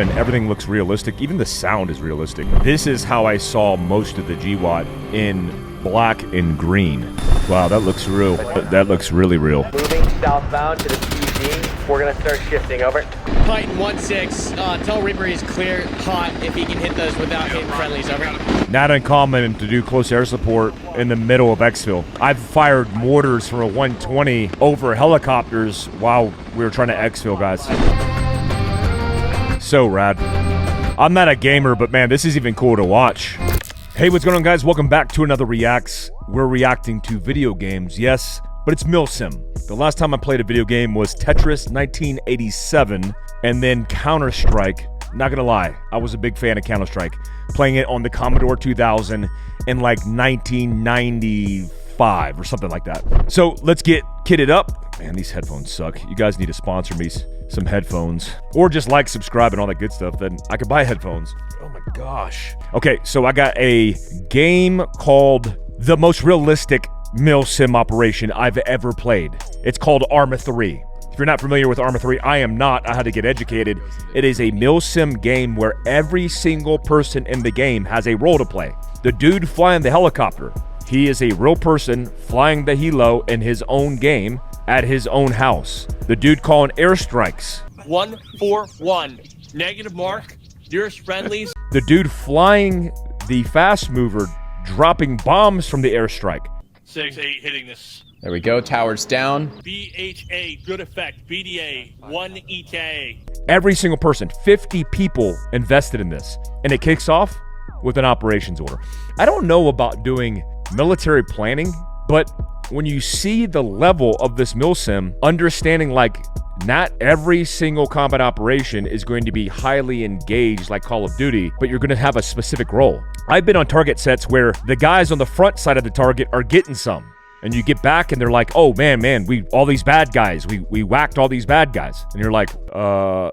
And everything looks realistic. Even the sound is realistic. This is how I saw most of the GWAT in black and green. Wow, that looks real. That looks really real. Moving southbound to the QZ. We're gonna start shifting. Over. Python 1-6. Tell Reaper he's clear, hot, if he can hit those without hitting friendlies. Over. Not uncommon to do close air support in the middle of exfil. I've fired mortars from a 120 over helicopters while we were trying to exfil, guys. So rad. I'm not a gamer, but man, this is even cool to watch. Hey, what's going on, guys? Welcome back to another Reacts. We're reacting to video games, yes, but it's MilSim. The last time I played a video game was Tetris 1987, and then Counter-Strike. Not gonna lie, I was a big fan of Counter-Strike. Playing it on the Commodore 2000 in like 1995 or something like that. So let's get kitted up. Man, these headphones suck. You guys need to sponsor me some headphones, or just like, subscribe, and all that good stuff. Then I could buy headphones. Oh my gosh. Okay, so I got a game called the most realistic MilSim operation I've ever played. It's called Arma 3. If you're not familiar with Arma 3, I am not. I had to get educated. It is a MilSim game where every single person in the game has a role to play. The dude flying the helicopter, he is a real person flying the helo in his own game at his own house. The dude calling airstrikes. 141. Negative mark. Dearest friendlies. The dude flying the fast mover, dropping bombs from the airstrike. 6-8 hitting this. There we go, towers down. BHA, good effect. BDA, 1 ETA. Every single person, 50 people invested in this. And it kicks off with an operations order. I don't know about doing military planning, but when you see the level of this MilSim, understanding like not every single combat operation is going to be highly engaged like Call of Duty, but you're going to have a specific role. I've been on target sets where the guys on the front side of the target are getting some. And you get back and they're like, oh man, all these bad guys, we whacked all these bad guys. And you're like, I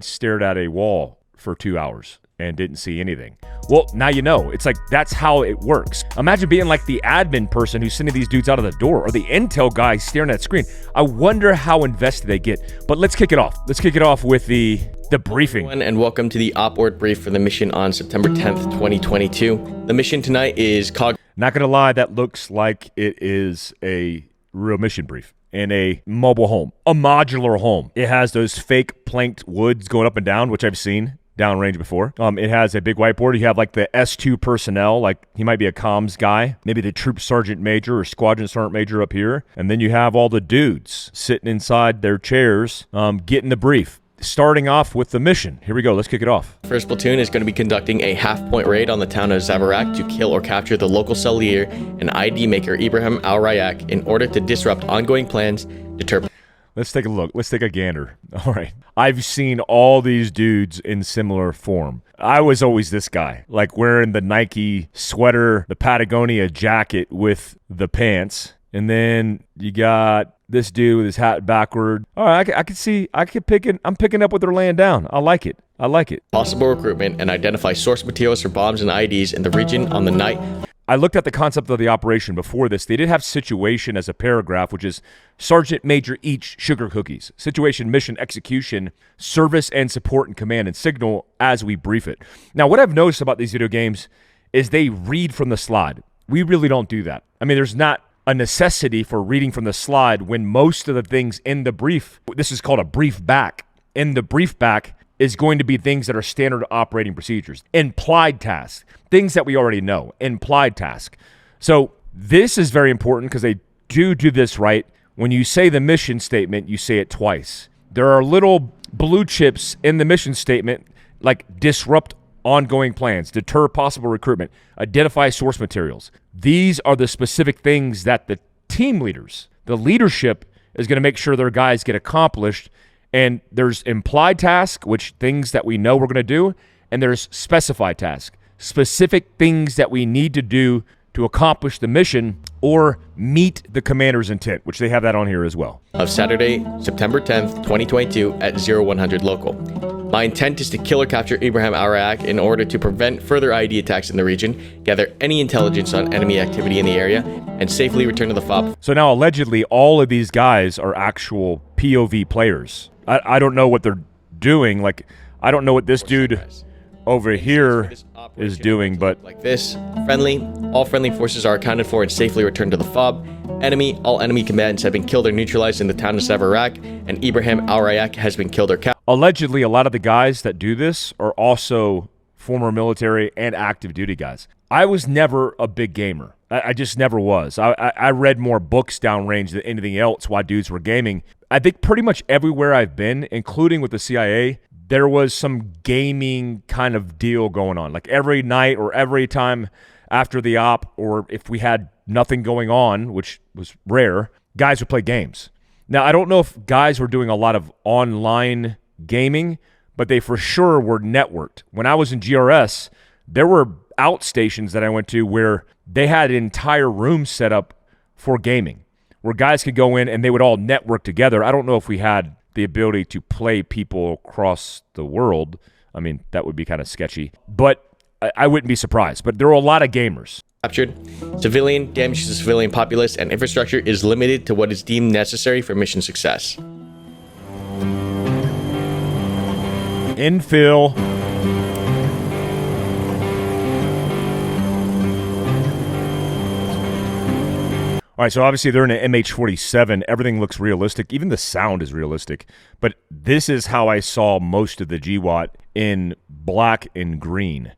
stared at a wall for 2 hours and didn't see anything. Well, now you know. It's like, that's how it works. Imagine being like the admin person who's sending these dudes out of the door, or the intel guy staring at the screen. I wonder how invested they get. But let's kick it off. Let's kick it off with the briefing. Hello, and welcome to the op org brief for the mission on September 10th, 2022. The mission tonight is Not gonna lie, that looks like it is a real mission brief in a mobile home, a modular home. It has those fake planked woods going up and down, which I've seen downrange before. It has a big whiteboard. You have like the S2 personnel, like he might be a comms guy, maybe the troop sergeant major or squadron sergeant major up here. And then you have all the dudes sitting inside their chairs, getting the brief. Starting off with the mission. Here we go. Let's kick it off. First platoon is going to be conducting a half-point raid on the town of Zavarak to kill or capture the local cell leader and ID maker Ibrahim Al-Rayak in order to disrupt ongoing plans, deter... Let's take a look. Let's take a gander. All right. I've seen all these dudes in similar form. I was always this guy, like wearing the Nike sweater, the Patagonia jacket with the pants. And then you got this dude with his hat backward. All right, I'm picking up what they're laying down. I like it. I like it. Possible recruitment and identify source materials for bombs and IDs in the region on the night. I looked at the concept of the operation before this. They did have situation as a paragraph, which is Sergeant Major each sugar cookies. Situation, mission, execution, service and support and command and signal as we brief it. Now, what I've noticed about these video games is they read from the slide. We really don't do that. I mean, there's not a necessity for reading from the slide when most of the things in the brief, this is called a brief back. In the brief back is going to be things that are standard operating procedures. Implied tasks, things that we already know, implied task. So this is very important because they do this right. When you say the mission statement, you say it twice. There are little blue chips in the mission statement like disrupt ongoing plans, deter possible recruitment, identify source materials. These are the specific things that the team leaders, the leadership is going to make sure their guys get accomplished. And there's implied task, which things that we know we're going to do, and there's specified task, specific things that we need to do to accomplish the mission or meet the commander's intent, which they have that on here as well. Of Saturday, September 10th, 2022 at 0100 local. My intent is to kill or capture Ibrahim Al-Rayak in order to prevent further ID attacks in the region, gather any intelligence on enemy activity in the area, and safely return to the FOB. So now allegedly all of these guys are actual POV players. I don't know what they're doing. Like, I don't know what this dude over here is doing, but like this. Friendly. All friendly forces are accounted for and safely returned to the FOB. Enemy. All enemy combatants have been killed or neutralized in the town of Savarak, and Ibrahim Al-Rayak has been killed or captured. Allegedly, a lot of the guys that do this are also former military and active duty guys. I was never a big gamer. I just never was. I read more books downrange than anything else while dudes were gaming. I think pretty much everywhere I've been, including with the CIA, there was some gaming kind of deal going on. Like every night or every time after the op, or if we had nothing going on, which was rare, guys would play games. Now, I don't know if guys were doing a lot of online gaming, but they for sure were networked. When I was in GRS, there were outstations that I went to where they had entire rooms set up for gaming, where guys could go in and they would all network together. I don't know if we had the ability to play people across the world. I mean, that would be kind of sketchy, but I wouldn't be surprised. But there are a lot of gamers. Captured. Civilian. Damage to the civilian populace and infrastructure is limited to what is deemed necessary for mission success. Infill. All right, so obviously they're in an MH-47. Everything looks realistic. Even the sound is realistic. But this is how I saw most of the GWAT in black and green.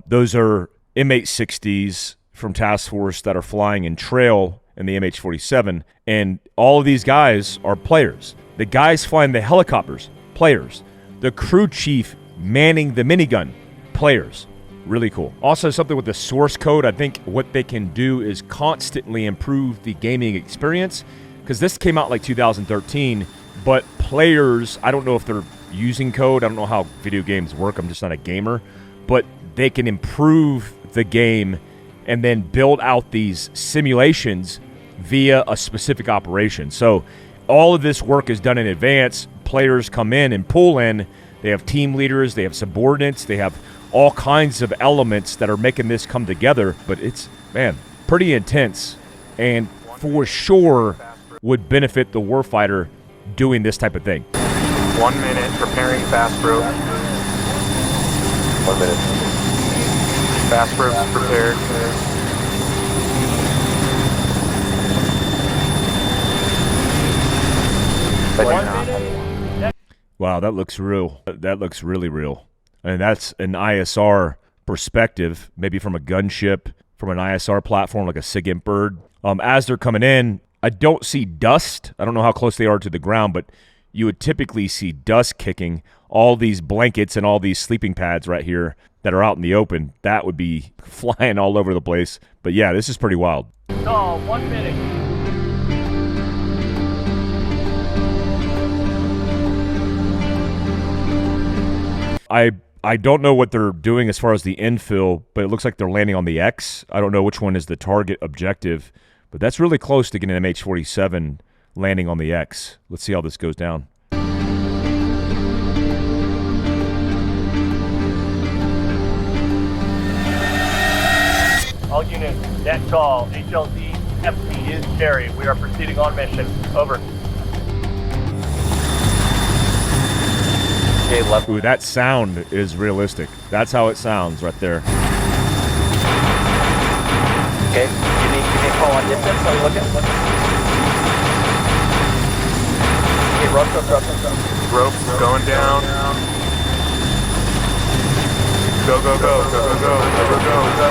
Those are M860s from Task Force that are flying in trail in the MH-47. And all of these guys are players. The guys flying the helicopters, players. The crew chief manning the minigun, players. Really cool. Also, something with the source code, I think what they can do is constantly improve the gaming experience, because this came out like 2013, but players, I don't know if they're using code. I don't know how video games work. I'm just not a gamer, but they can improve the game and then build out these simulations via a specific operation. So all of this work is done in advance. Players come in and pull in. They have team leaders. They have subordinates. They have all kinds of elements that are making this come together, but it's, man, pretty intense, and for sure would benefit the warfighter doing this type of thing. 1 minute, preparing fast rope. 1 minute. Fast ropes prepared. Wow, that looks real. That looks really real. And that's an ISR perspective, maybe from a gunship, from an ISR platform like a SIG bird. As they're coming in, I don't see dust. I don't know how close they are to the ground, but you would typically see dust kicking. All these blankets and all these sleeping pads right here that are out in the open, that would be flying all over the place. But yeah, this is pretty wild. No, 1 minute. I don't know what they're doing as far as the infill, but it looks like they're landing on the X. I don't know which one is the target objective, but that's really close to getting an MH-47 landing on the X. Let's see how this goes down. All units, net call, HLZ, FP is carried. We are proceeding on mission. Over. Ooh, that sound is realistic. That's how it sounds right there. Okay, give me a call on distance. Are you looking? Okay, ropes. Ropes going down. Go, go, go, go, go, go, go, go, go.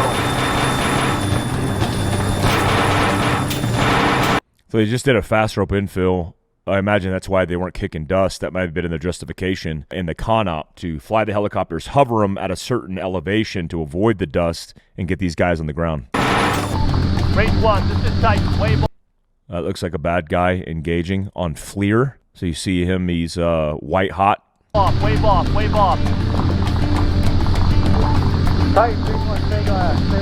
So they just did a fast rope infill. I imagine that's why they weren't kicking dust. That might have been in the justification in the con-op to fly the helicopters, hover them at a certain elevation to avoid the dust and get these guys on the ground. Range 1, this is Titan, wave It looks like a bad guy engaging on FLIR. So you see him, he's white hot. off, wave off, wave off. Titan, 3-1, stay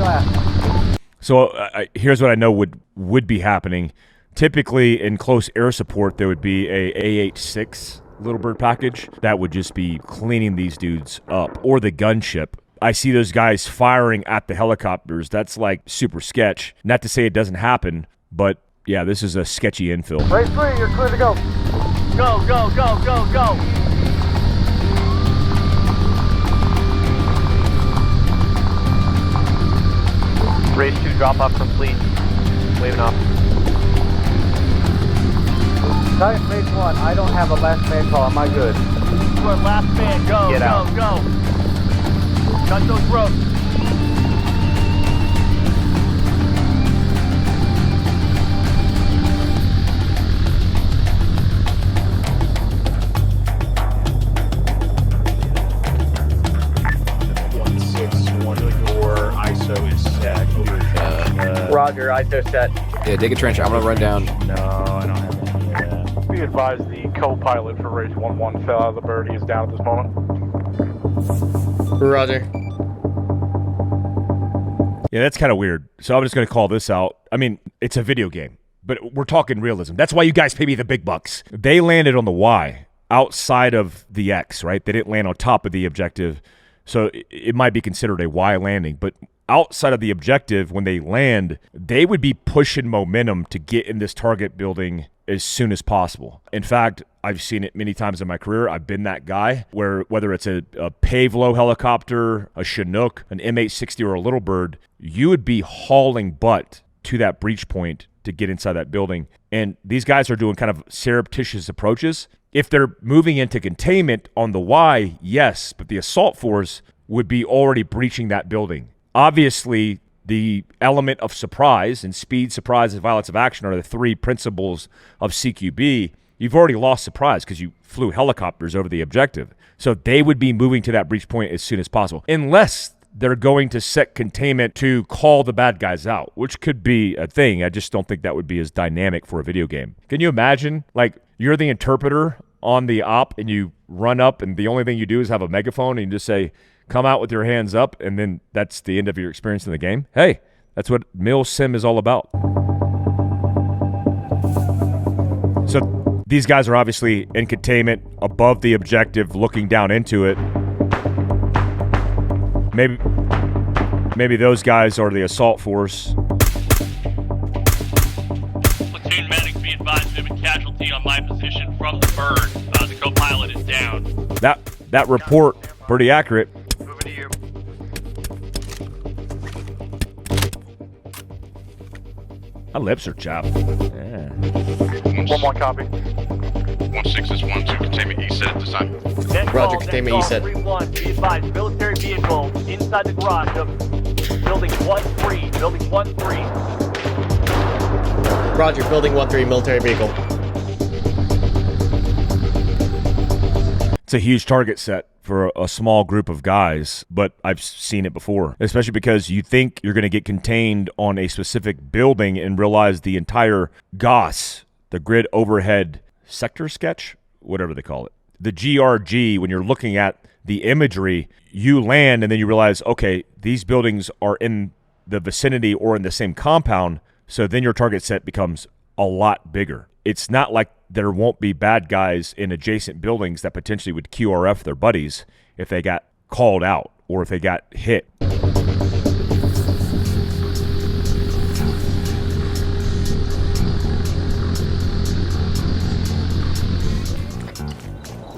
last. So here's what I know would be happening. Typically, in close air support, there would be a AH-6 Little Bird package that would just be cleaning these dudes up, or the gunship. I see those guys firing at the helicopters. That's like super sketch. Not to say it doesn't happen, but yeah, this is a sketchy infill. Race 3, you're clear to go. Go, go, go, go, go. drop off complete. Waving off. Target phase 1, I don't have a last man call. Am I good? We're last man. Go, Get go, out. go. Cut those ropes. Roger, ISO set. Yeah, dig a trench. I'm gonna run down. No, I don't have any of that. Be advised the co-pilot for Race 11 fell out of the bird. He is down at this moment. Roger. Yeah, that's kind of weird. So I'm just going to call this out. I mean, it's a video game, but we're talking realism. That's why you guys pay me the big bucks. They landed on the Y outside of the X, right? They didn't land on top of the objective. So it might be considered a Y landing, but outside of the objective, when they land, they would be pushing momentum to get in this target building as soon as possible. In fact, I've seen it many times in my career. I've been that guy where whether it's a Pavlo helicopter, a Chinook, an M860, or a Little Bird, you would be hauling butt to that breach point to get inside that building. And these guys are doing kind of surreptitious approaches. If they're moving into containment on the Y, yes, but the assault force would be already breaching that building. Obviously, the element of surprise and speed, surprise, and violence of action are the three principles of CQB. You've already lost surprise because you flew helicopters over the objective. So they would be moving to that breach point as soon as possible, unless they're going to set containment to call the bad guys out, which could be a thing. I just don't think that would be as dynamic for a video game. Can you imagine, like, you're the interpreter on the op and you run up and the only thing you do is have a megaphone and you just say, come out with your hands up, and then that's the end of your experience in the game? Hey, that's what MilSim is all about. So these guys are obviously in containment above the objective, looking down into it. Maybe those guys are the assault force. Platoon medic, be advised, we have a casualty on my position from the bird. The co-pilot is down. That report, pretty accurate. Moving to you. My lips are chapped. Yeah. 1-1 copy. 1-6 is 1-2, containment E set at this time. Roger, containment E set. 3-1, be advised, military vehicle inside the garage of building 1-3, building 1-3. Roger, building 1-3, military vehicle. It's a huge target set for a small group of guys, but I've seen it before, especially because you think you're going to get contained on a specific building and realize the entire GOS, the grid overhead sector sketch, whatever they call it, the GRG, when you're looking at the imagery, you land and then you realize, okay, these buildings are in the vicinity or in the same compound, so then your target set becomes a lot bigger. It's not like there won't be bad guys in adjacent buildings that potentially would QRF their buddies if they got called out or if they got hit.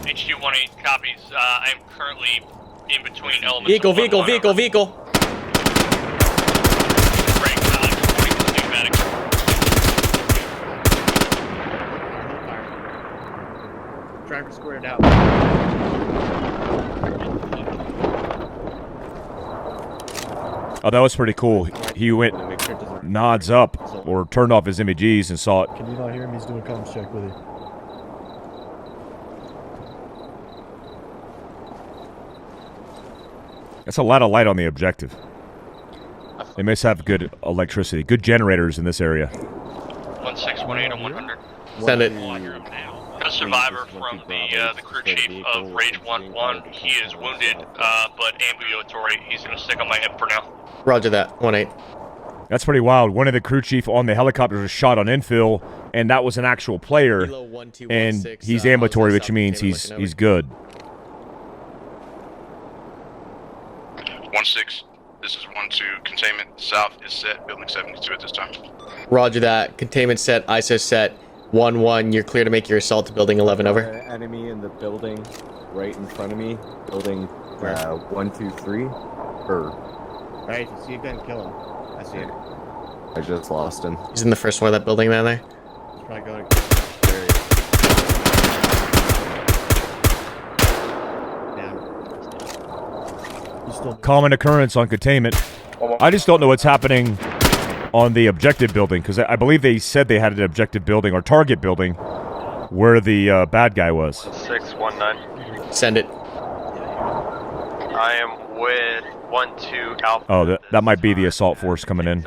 HQ-18 copies. I am currently in between elements. Vehicle. Break, reporting platoon medic. Driver squared out. Oh, that was pretty cool. He went nods up or turned off his MEGs and saw it. Can you not hear him? He's doing a comms check with you. That's a lot of light on the objective. They must have good electricity, good generators in this area. 1618 on 100. Send it. Got a survivor from the crew chief of Rage 1-1. He is wounded, but ambulatory. He's going to stick on my hip for now. Roger that. 1-8. That's pretty wild. One of the crew chief on the helicopter was shot on infill, and that was an actual player. And he's ambulatory, which means he's good. 1-6, this is 1-2, containment south is set, building 72 at this time. Roger that. Containment set, ISO set. 1-1, you're clear to make your assault to building 11, over. Enemy in the building right in front of me. Building 1, 2, 3. Alright, if you see a gun, kill him. I see it. I just lost him. He's in the first floor of that building down there. Try going. He's still. Common occurrence on containment. I just don't know what's happening on the objective building, because I believe they said they had an objective building or target building where the bad guy was. 619. Send it. I am with 1-2 Alpha. Oh, that might be the assault force coming in.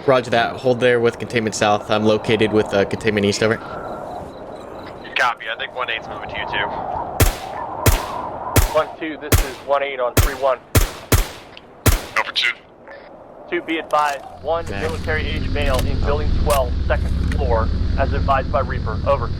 Roger that. Hold there with containment south. I'm located with containment east, over. Copy. I think 1-8's moving to you too. 1-2, this is 1-8 on 3-1. Over 2. 2, be advised. 1 military-age male in building 12, second floor, as advised by Reaper. Over.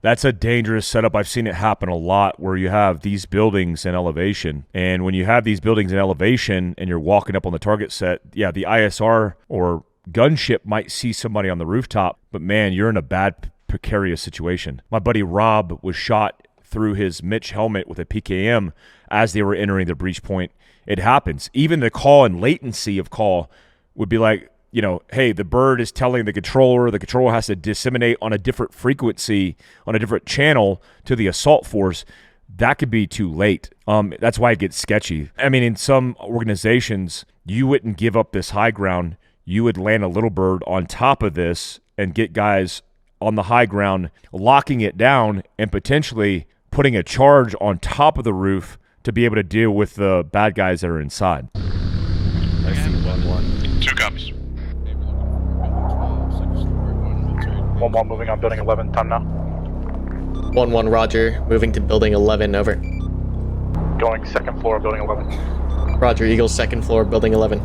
That's a dangerous setup. I've seen it happen a lot where you have these buildings in elevation. And when you have these buildings in elevation and you're walking up on the target set, yeah, the ISR or gunship might see somebody on the rooftop, but man, you're in a bad, precarious situation. My buddy Rob was shot through his Mitch helmet with a PKM as they were entering the breach point. It happens. Even the call and latency of call would be like, you know, hey, the bird is telling the controller has to disseminate on a different frequency, on a different channel to the assault force. That could be too late. That's why it gets sketchy. I mean, in some organizations, you wouldn't give up this high ground. You would land a little bird on top of this and get guys on the high ground, locking it down and potentially putting a charge on top of the roof to be able to deal with the bad guys that are inside. I see 1-1. 2 copies. 1-1 moving on building 11, time now. 1-1, Roger. Moving to building 11, over. Going second floor, building 11. Roger, Eagle, second floor, building 11.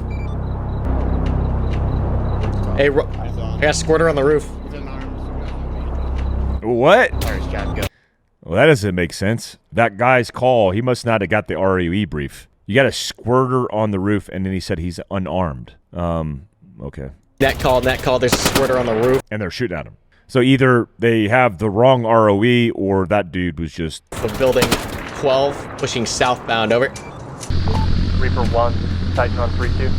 Hey, I got a squirter on the roof. What? Well, that doesn't make sense. That guy's call, he must not have got the ROE brief. You got a squirter on the roof, and then he said he's unarmed. Okay. Net call, there's a squirter on the roof. And they're shooting at him. So either they have the wrong ROE or that dude was just... Of building 12, pushing southbound, over. Reaper 1, Titan on 3-2.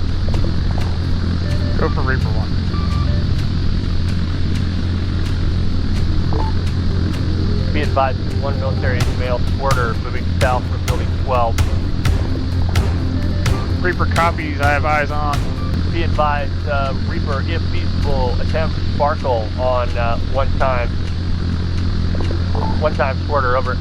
Go for Reaper 1. Be advised, 1 military-age male squirter moving south from building 12. Reaper copies, I have eyes on. Be advised, Reaper, if feasible, attempt sparkle on one time squirter, over.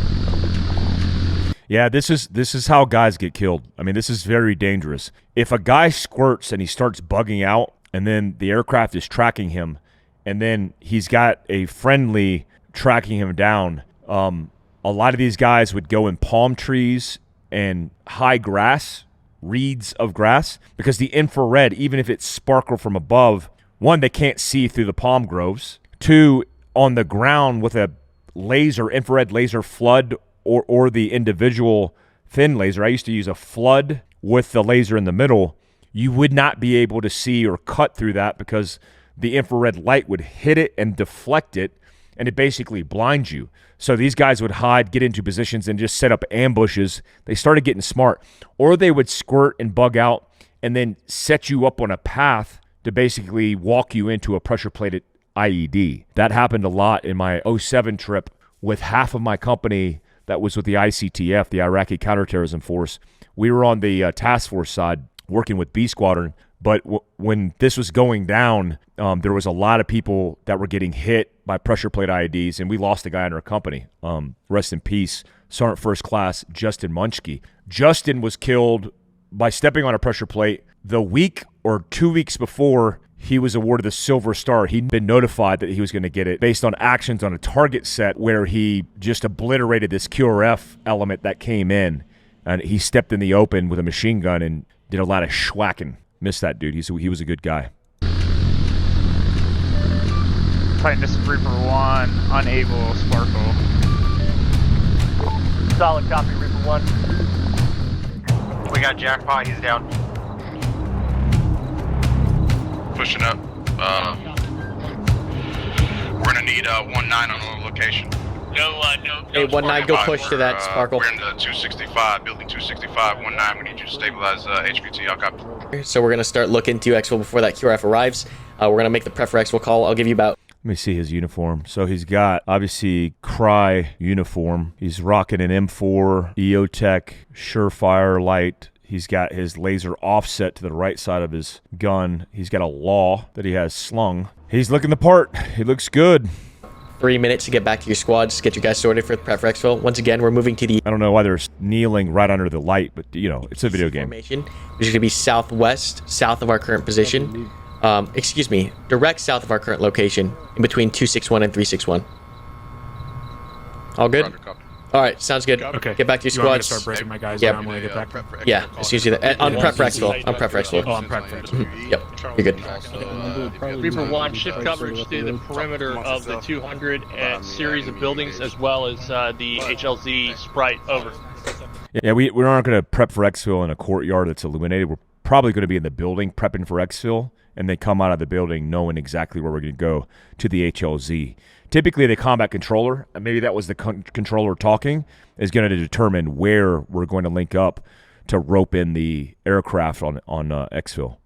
Yeah, this is how guys get killed. I mean, this is very dangerous. If a guy squirts and he starts bugging out, and then the aircraft is tracking him, and then he's got a friendly tracking him down, a lot of these guys would go in palm trees and high grass, reeds of grass, because the infrared, even if it's sparkle from above, 1, they can't see through the palm groves. 2, on the ground with a laser, infrared laser flood, or the individual thin laser. I used to use a flood with the laser in the middle. You would not be able to see or cut through that because the infrared light would hit it and deflect it, and it basically blinds you. So these guys would hide, get into positions, and just set up ambushes. They started getting smart. Or they would squirt and bug out and then set you up on a path to basically walk you into a pressure-plated IED. That happened a lot in my 07 trip with half of my company that was with the ICTF, the Iraqi Counterterrorism Force. We were on the task force side working with B Squadron. But when this was going down, there was a lot of people that were getting hit by pressure plate IEDs, and we lost a guy in our company. Rest in peace, Sergeant First Class Justin Munchke. Justin was killed by stepping on a pressure plate the week or 2 weeks before he was awarded the Silver Star. He'd been notified that he was going to get it based on actions on a target set where he just obliterated this QRF element that came in, and he stepped in the open with a machine gun and did a lot of schwacking. Missed that dude. He was a good guy. Titan, this is Reaper 1, unable, sparkle. Solid copy, Reaper 1. We got Jackpot, he's down. Pushing up. We're gonna need 1-9 on our location. No. Hey, 1-9, go push to that sparkle. We're in the 265, building 265. 1-9, we need you to stabilize HVT. I'll copy. So we're going to start looking to Exfil before that QRF arrives. We're going to make the preferential call. I'll give you about... Let me see his uniform. So he's got, obviously, Cry uniform. He's rocking an M4, EOTech, Surefire light. He's got his laser offset to the right side of his gun. He's got a law that he has slung. He's looking the part. He looks good. 3 minutes to get back to your squad. Just get your guys sorted for the prep exfil. Once again, we're moving to the... I don't know why they're kneeling right under the light, but, you know, it's a video game. Formation, which is going to be southwest, south of our current position. Excuse me, direct south of our current location, in between 261 and 361. All good? All right, sounds good. Okay. Get back to your squads. Start breaking my guys Yep. down when I get back. Yeah, as soon as you on prep for exfil. On prep for exfil. Oh, I'm prep for exfil. Yep, you're good. Reaper 1, shift coverage through the perimeter of the 200 and series of buildings, as well as the HLZ Sprite. Over. Yeah, we aren't going to prep for exfil in a courtyard that's illuminated. We're probably going to be in the building prepping for exfil, and they come out of the building knowing exactly where we're going to go to the HLZ. Typically, the combat controller, and maybe that was the controller talking, is going to determine where we're going to link up to rope in the aircraft on exfil.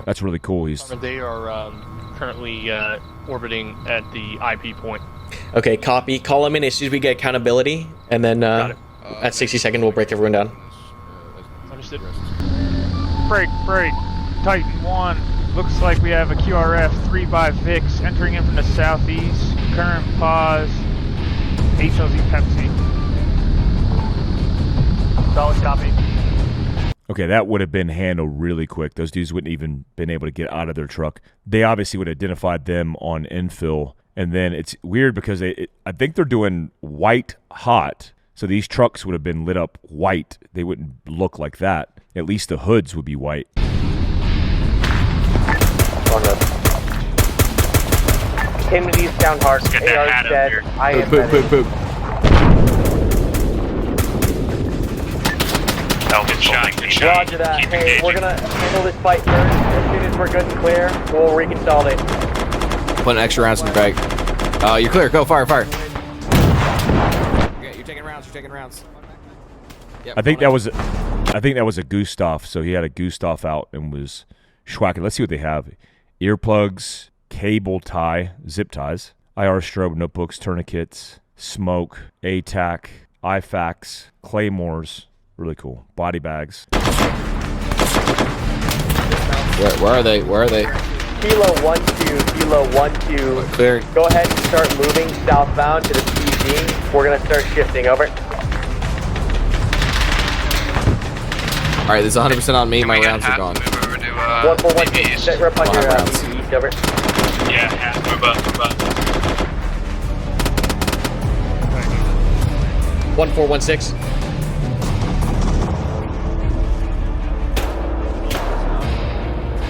That's really cool. They are currently orbiting at the IP point. Okay, copy. Call them in as soon as we get accountability, and then at 60 seconds, we'll break everyone down. Understood. Break. Titan 1. Looks like we have a QRF 3 x VIX entering in from the southeast. Current pause. HLZ Pepsi. Solid copy. Okay, that would have been handled really quick. Those dudes wouldn't even been able to get out of their truck. They obviously would have identified them on infill. And then it's weird because I think they're doing white hot. So these trucks would have been lit up white. They wouldn't look like that. At least the hoods would be white. Kennedy down hard. Get that hat up here. I am Poop. Oh, good shot. Roger that. Keep Hey, engaging. we're gonna handle this fight first. As soon as we're good and clear, we'll reconsolidate. Putting extra rounds in the bag. You're clear. Go, fire. Okay, you're taking rounds. Yep, I think that was a Gustav. So he had a Gustav out and was schwacking. Let's see what they have. Earplugs, cable tie, zip ties, IR strobe, notebooks, tourniquets, smoke, ATAC, IFACs, claymores. Really cool. Body bags. Where are they? Kilo 1-2, Kilo 1-2. Clear. Go ahead and start moving southbound to the PZ. We're gonna start shifting. Over. All right, this is 100% on me. My rounds are gone. 1416. Set rep on your rounds. east. Over. Yeah, half. Move up. 1416.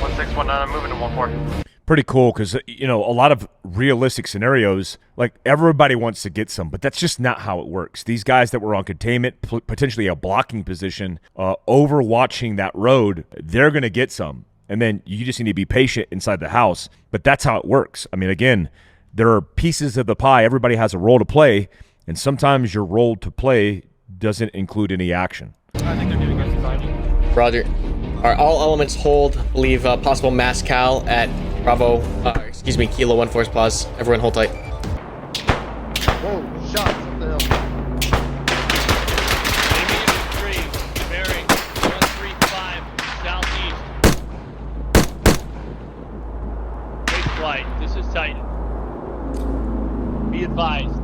1619. I'm moving to 14. Pretty cool because, you know, a lot of realistic scenarios, like everybody wants to get some, but that's just not how it works. These guys that were on containment, potentially a blocking position, overwatching that road, they're going to get some. And then you just need to be patient inside the house. But that's how it works. I mean, again, there are pieces of the pie. Everybody has a role to play. And sometimes your role to play doesn't include any action. I think they're doing good. Roger. Are all elements hold? Believe possible mass cal at Bravo. Kilo 1 force pause. Everyone hold tight. Whoa, shots. What the hell? Enemy infantry bearing 135 southeast. Base flight. This is Titan. Be advised.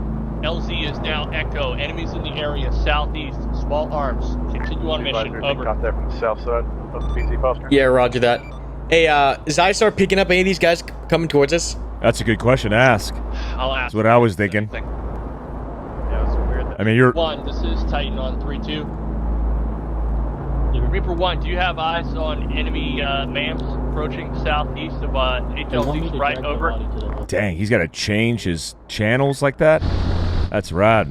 LZ is now Echo. Enemies in the area southeast. Small arms. Continue on mission. Over. Contact from the south side of the PZ posture. Yeah, roger that. Hey, is ISAR picking up any of these guys coming towards us? That's a good question to ask. I'll ask. That's what I was thinking. Yeah, it's weird. I mean, you're... 1, this is Titan on 3-2. Reaper 1, do you have eyes on enemy MAMs approaching southeast of HLZ's right? Over. Dang, he's got to change his channels like that? That's rad.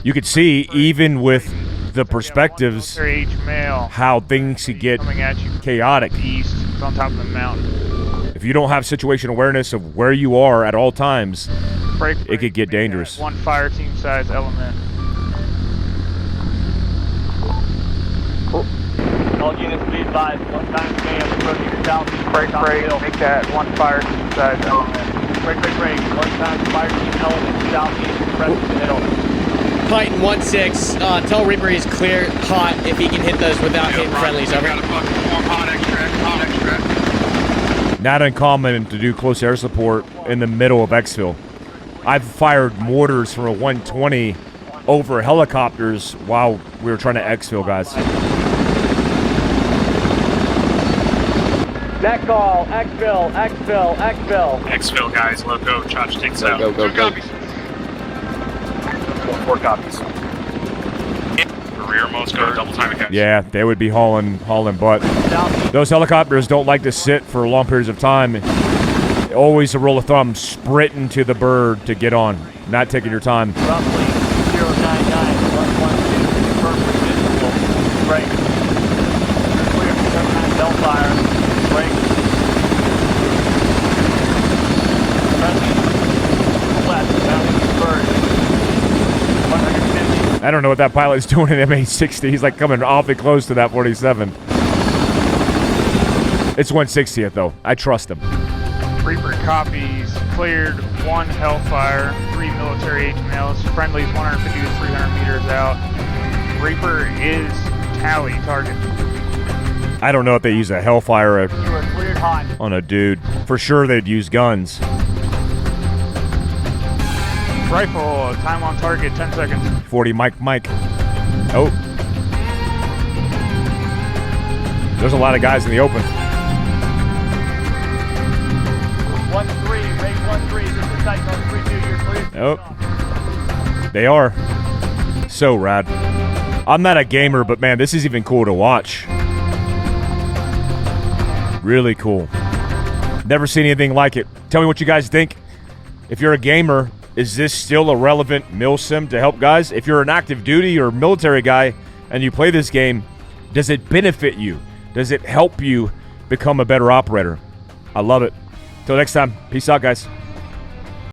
You could see, even with the perspectives, how things could get chaotic. East, it's on top of the mountain. If you don't have situation awareness of where you are at all times, it could get dangerous. One fire team size element. All units be advised, 1 time command approaching the southeast. Break, make that one fire team side element. Break. 1 time fire team element southeast, press the middle. Titan 1-6, tell Reaper he's clear hot if he can hit those without hitting friendlies. Over. Got a fucking form hot extract. Not uncommon to do close air support in the middle of exfil. I've fired mortars from a 120 over helicopters while we were trying to exfil, guys. Net call, exfil. Exfil, guys. Loco, charge takes out. Go. 4 copies. Rearmost go double time again. Yeah, they would be hauling butt. Those helicopters don't like to sit for long periods of time. Always a rule of thumb, sprinting to the bird to get on, not taking your time. Roughly 099-112, confirmed visual. Break. Clear for 79 Bellfire. Break. Friendly. Left, mounting the bird. 150. I don't know what that pilot's doing in MH60. He's like coming awfully close to that 47. It's 160th though. I trust him. Reaper copies. Cleared 1 Hellfire, 3 military HMLs. Friendlies 150 to 300 meters out. Reaper is tally target. I don't know if they use a Hellfire You are cleared hot. on a dude. For sure they'd use guns. Rifle, time on target, 10 seconds. 40 Mike. Oh. There's a lot of guys in the open. 1-3, rate 1-3, this is Cyclone 3-2, you're cleared. Oh. They are. So rad. I'm not a gamer, but man, this is even cool to watch. Really cool. Never seen anything like it. Tell me what you guys think. If you're a gamer, is this still a relevant MilSim to help guys? If you're an active duty or military guy and you play this game, does it benefit you? Does it help you become a better operator? I love it. Till next time, peace out, guys.